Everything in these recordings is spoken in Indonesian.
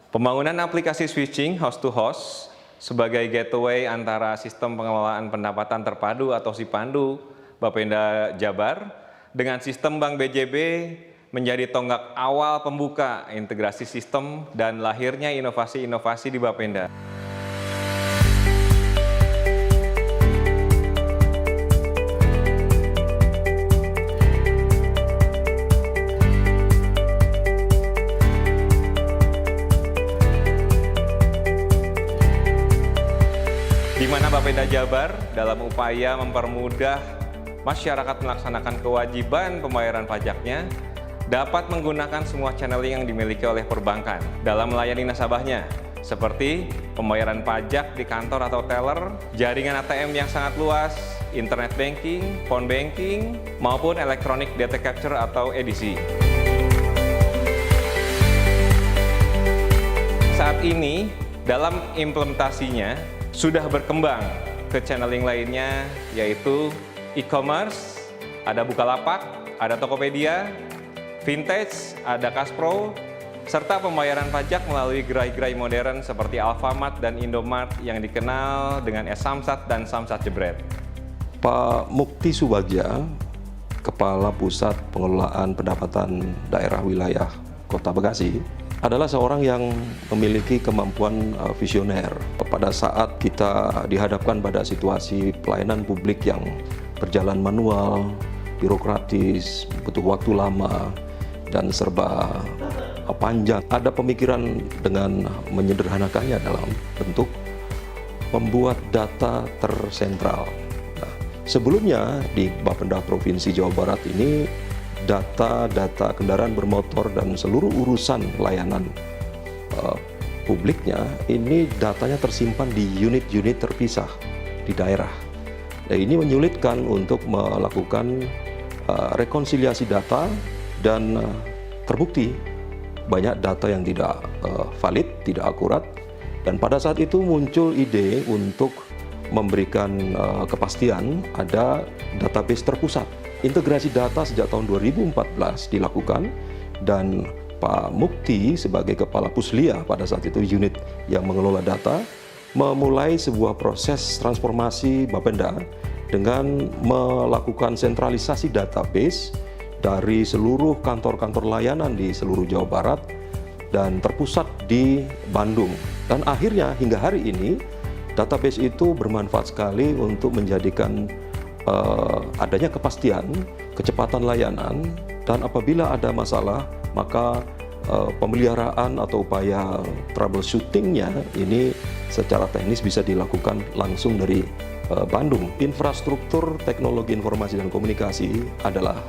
Pembangunan aplikasi switching host to host sebagai gateway antara sistem pengelolaan pendapatan terpadu atau SIPANDU Bapenda Jabar dengan sistem Bank BJB menjadi tonggak awal pembuka integrasi sistem dan lahirnya inovasi-inovasi di Bapenda. Di mana Bapenda Jabar dalam upaya mempermudah masyarakat melaksanakan kewajiban pembayaran pajaknya dapat menggunakan semua channeling yang dimiliki oleh perbankan dalam melayani nasabahnya, seperti pembayaran pajak di kantor atau teller, jaringan ATM yang sangat luas, internet banking, phone banking, maupun electronic data capture atau EDC. Saat ini, dalam implementasinya, sudah berkembang ke channeling lainnya, yaitu e-commerce, ada Bukalapak, ada Tokopedia, Vintage, ada Kaspro, serta pembayaran pajak melalui gerai-gerai modern seperti Alfamart dan Indomart yang dikenal dengan Samsat dan Samsat Jebret. Pak Mukti Subagja, Kepala Pusat Pengelolaan Pendapatan Daerah Wilayah Kota Bekasi, adalah seorang yang memiliki kemampuan visioner. Pada saat kita dihadapkan pada situasi pelayanan publik yang berjalan manual, birokratis, butuh waktu lama, dan serba panjang, ada pemikiran dengan menyederhanakannya dalam bentuk membuat data tersentral. Nah, sebelumnya di Bapenda Provinsi Jawa Barat ini, data kendaraan bermotor dan seluruh urusan layanan publiknya ini datanya tersimpan di unit-unit terpisah di daerah. Nah, ini menyulitkan untuk melakukan rekonsiliasi data dan terbukti banyak data yang tidak valid, tidak akurat. Dan pada saat itu muncul ide untuk memberikan kepastian ada database terpusat. Integrasi data sejak tahun 2014 dilakukan dan Pak Mukti sebagai Kepala Puslia pada saat itu unit yang mengelola data memulai sebuah proses transformasi Bapenda dengan melakukan sentralisasi database dari seluruh kantor-kantor layanan di seluruh Jawa Barat dan terpusat di Bandung. Dan akhirnya hingga hari ini database itu bermanfaat sekali untuk menjadikan adanya kepastian, kecepatan layanan, dan apabila ada masalah, maka pemeliharaan atau upaya troubleshootingnya ini secara teknis bisa dilakukan langsung dari Bandung. Infrastruktur teknologi informasi dan komunikasi adalah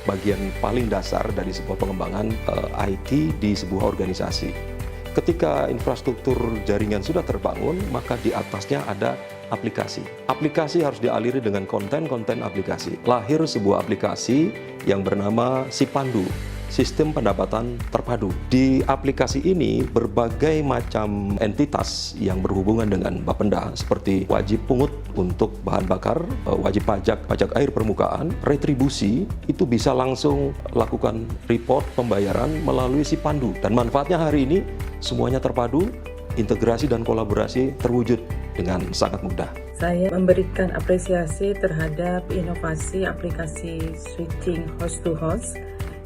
bagian paling dasar dari sebuah pengembangan IT di sebuah organisasi. Ketika infrastruktur jaringan sudah terbangun, maka di atasnya ada aplikasi. Aplikasi harus dialiri dengan konten-konten aplikasi. Lahir sebuah aplikasi yang bernama SIPANDU, Sistem Pendapatan Terpadu. Di aplikasi ini berbagai macam entitas yang berhubungan dengan Bapenda seperti wajib pungut untuk bahan bakar, wajib pajak air permukaan, retribusi, itu bisa langsung lakukan report pembayaran melalui SIPANDU. Dan manfaatnya hari ini semuanya terpadu, integrasi dan kolaborasi terwujud dengan sangat mudah. Saya memberikan apresiasi terhadap inovasi aplikasi switching host to host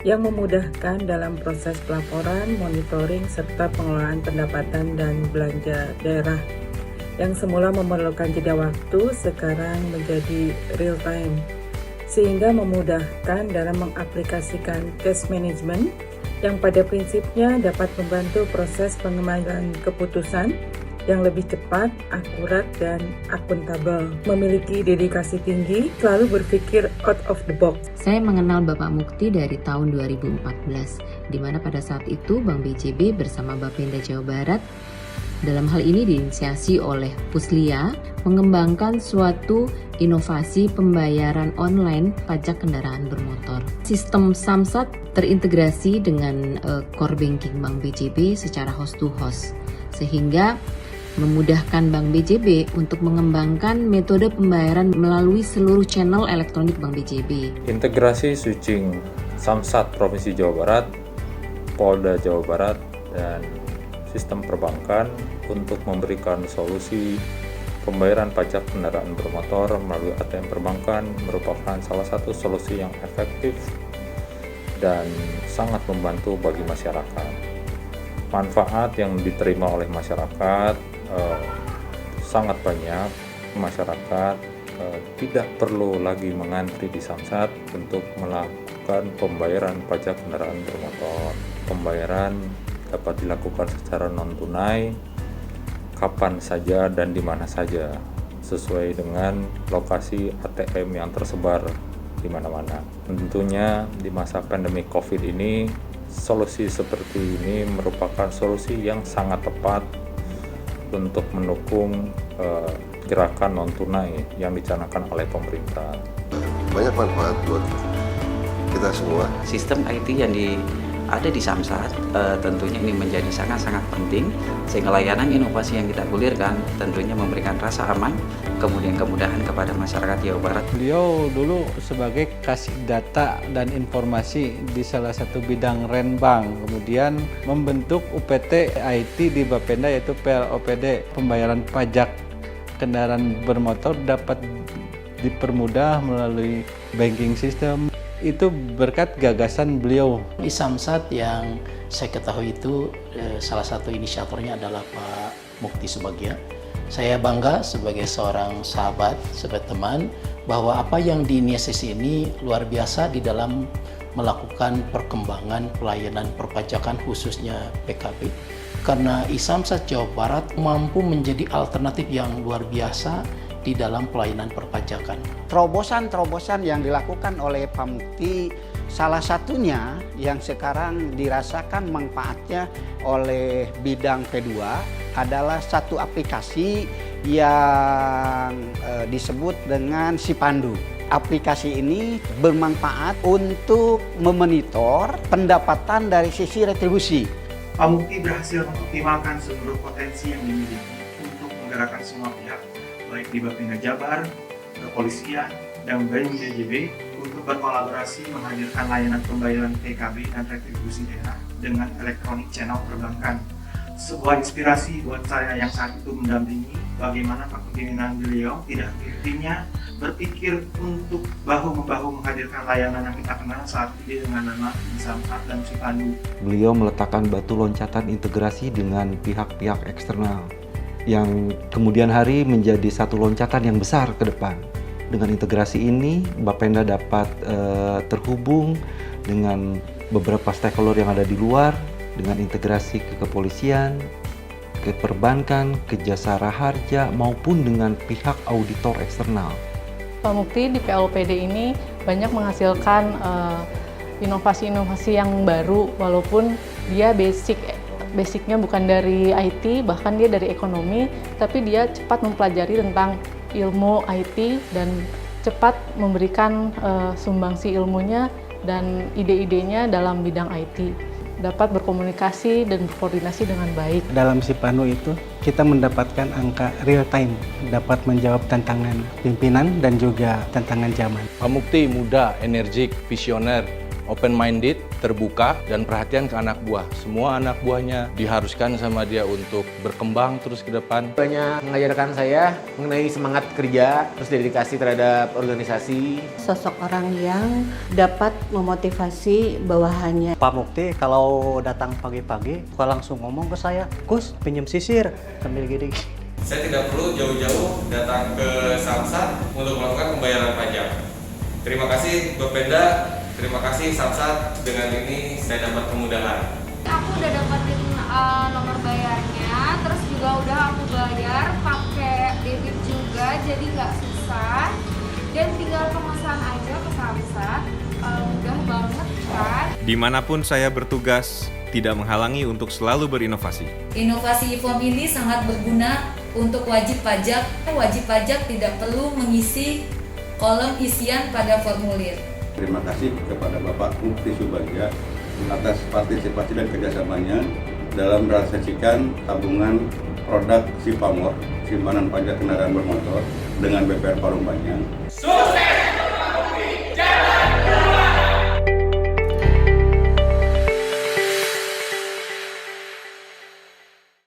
yang memudahkan dalam proses pelaporan, monitoring, serta pengelolaan pendapatan dan belanja daerah. Yang semula memerlukan jeda waktu, sekarang menjadi real time, sehingga memudahkan dalam mengaplikasikan cash management yang pada prinsipnya dapat membantu proses pengambilan keputusan yang lebih cepat, akurat, dan akuntabel. Memiliki dedikasi tinggi, selalu berpikir out of the box. Saya mengenal Bapak Mukti dari tahun 2014, di mana pada saat itu Bank BJB bersama Bapenda Jawa Barat dalam hal ini diinisiasi oleh Puslia mengembangkan suatu inovasi pembayaran online pajak kendaraan bermotor. Sistem Samsat terintegrasi dengan core banking Bank BJB secara host to host, sehingga memudahkan Bank BJB untuk mengembangkan metode pembayaran melalui seluruh channel elektronik Bank BJB. Integrasi switching Samsat Provinsi Jawa Barat, Polda Jawa Barat, dan sistem perbankan untuk memberikan solusi pembayaran pajak kendaraan bermotor melalui ATM perbankan merupakan salah satu solusi yang efektif dan sangat membantu bagi masyarakat. Manfaat yang diterima oleh masyarakat sangat banyak. Masyarakat tidak perlu lagi mengantri di Samsat untuk melakukan pembayaran pajak kendaraan bermotor. Pembayaran dapat dilakukan secara non-tunai, kapan saja dan di mana saja, sesuai dengan lokasi ATM yang tersebar di mana-mana. Tentunya di masa pandemi COVID ini, solusi seperti ini merupakan solusi yang sangat tepat untuk mendukung gerakan non-tunai yang dicanangkan oleh pemerintah. Banyak manfaat buat kita semua. Sistem IT yang ada di Samsat tentunya ini menjadi sangat-sangat penting, sehingga layanan inovasi yang kita gulirkan tentunya memberikan rasa aman, kemudian kemudahan kepada masyarakat Jawa Barat. Beliau dulu sebagai kasih data dan informasi di salah satu bidang Renbank, kemudian membentuk UPT IT di Bapenda yaitu PLOPD. Pembayaran pajak kendaraan bermotor dapat dipermudah melalui banking system. Itu berkat gagasan beliau. Di Samsat yang saya ketahui itu salah satu inisiatornya adalah Pak Mukti Subagya. Saya bangga sebagai seorang sahabat, sebagai teman, bahwa apa yang diinisiasi ini luar biasa di dalam melakukan perkembangan pelayanan perpajakan khususnya PKB. Karena Samsat Jawa Barat mampu menjadi alternatif yang luar biasa di dalam pelayanan perpajakan. Terobosan-terobosan yang dilakukan oleh Pak Mukti, salah satunya yang sekarang dirasakan manfaatnya oleh bidang P2 adalah satu aplikasi yang disebut dengan Sipandu. Aplikasi ini bermanfaat untuk memonitor pendapatan dari sisi retribusi. Pak Mukti berhasil mengoptimalkan seluruh potensi yang dimiliki untuk menggerakkan semua pihak, baik di Bapenda Jabar, kepolisian, dan BNJB untuk berkolaborasi menghadirkan layanan pembayaran PKB dan retribusi daerah dengan elektronik channel perbankan. Sebuah inspirasi buat saya yang saat itu mendampingi bagaimana kepemimpinan beliau tidak henti-hentinya berpikir untuk bahu-membahu menghadirkan layanan yang kita kenal saat ini dengan nama Samsat dan Sipandu. Beliau meletakkan batu loncatan integrasi dengan pihak-pihak eksternal yang kemudian hari menjadi satu loncatan yang besar ke depan. Dengan integrasi ini, Bapenda dapat terhubung dengan beberapa stakeholder yang ada di luar, dengan integrasi ke kepolisian, ke perbankan, ke jasa raharja, maupun dengan pihak auditor eksternal. Pak Mukti di PLOPD ini banyak menghasilkan inovasi-inovasi yang baru, walaupun dia basicnya bukan dari IT, bahkan dia dari ekonomi, tapi dia cepat mempelajari tentang ilmu IT dan cepat memberikan sumbangsi ilmunya dan ide-idenya dalam bidang IT. Dapat berkomunikasi dan berkoordinasi dengan baik. Dalam Sipandu itu kita mendapatkan angka real time, dapat menjawab tantangan pimpinan dan juga tantangan zaman. Pak Mukti muda, energik, visioner, open-minded, terbuka, dan perhatian ke anak buah. Semua anak buahnya diharuskan sama dia untuk berkembang terus ke depan. Banyak mengajarkan saya mengenai semangat kerja, terus dedikasi terhadap organisasi. Sosok orang yang dapat memotivasi bawahannya. Pak Mukti kalau datang pagi-pagi, langsung ngomong ke saya, Gus, pinjam sisir, sambil gini. Saya tidak perlu jauh-jauh datang ke Samsat untuk melakukan pembayaran pajak. Terima kasih Bapenda. Terima kasih Samsat, dengan ini saya dapat kemudahan. Aku udah dapetin nomor bayarnya, terus juga udah aku bayar pakai debit juga, jadi nggak susah. Dan tinggal pemesan aja ke Samsat, mudah banget kan. Dimanapun saya bertugas, tidak menghalangi untuk selalu berinovasi. Inovasi e-form ini sangat berguna untuk wajib pajak. Wajib pajak tidak perlu mengisi kolom isian pada formulir. Terima kasih kepada Bapak Mukti Subagya atas partisipasi dan kerjasamanya dalam merealisasikan tabungan produk Sipamor, simpanan pajak kendaraan bermotor dengan BPR Parung Panjang. Sukses!